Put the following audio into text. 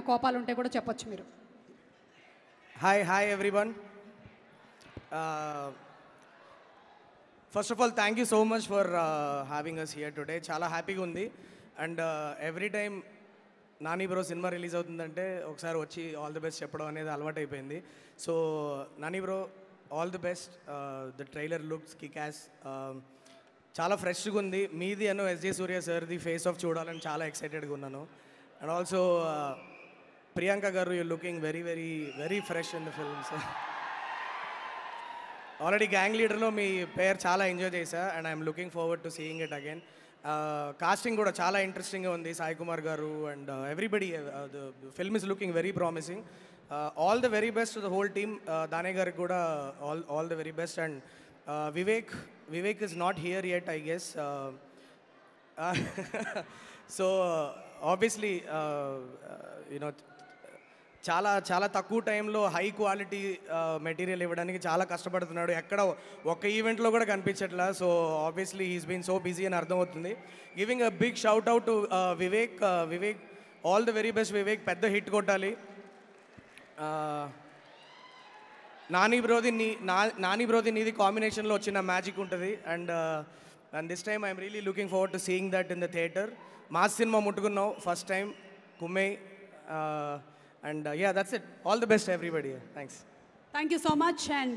కోపాలు ఉంటే కూడా చెప్పొచ్చు మీరు. Hi everyone. First of all, thank you so much for having us here today. Chala happy ga undi, and every time Nani Bro cinema release avutundante okasari vachi all the best cheppadam anedi alvaatu ayipoyindi. So Nani Bro, all the best. The trailer looks kick-ass. Chala fresh ga undi. Meedi anu SJ Surya sir di face off చూడాలని చాలా excited గా ఉన్నాను. And also Priyanka garu, you're looking very fresh in the film, sir. Already gang leader lo mee pair chala enjoy chesa, and I'm looking forward to seeing it again. Casting kuda chala interesting ga undi. Sai Kumar garu and everybody, the film is looking very promising. All the very best to the whole team. Dane garu kuda all the very best, and Vivek is not here yet, I guess. So obviously, you know, చాలా తక్కువ టైంలో high quality material ఇవ్వడానికి చాలా కష్టపడుతున్నాడు. ఎక్కడ ఒక్క ఈవెంట్లో కూడా కనిపించట్లా. So obviously he's been so busy అని అర్థమవుతుంది. Giving a big shout out to Vivek. All the very best Vivek. పెద్ద హిట్ కొట్టాలి. నాని బ్రోది నీది కాంబినేషన్లో వచ్చిన మ్యాజిక్ ఉంటుంది. And this time I'm really looking forward to seeing that in the theatre. Mass cinema ముట్టుకున్నావు first time, కుమ్మై. And yeah, that's it. All the best to everybody. Thanks. Thank you so much. And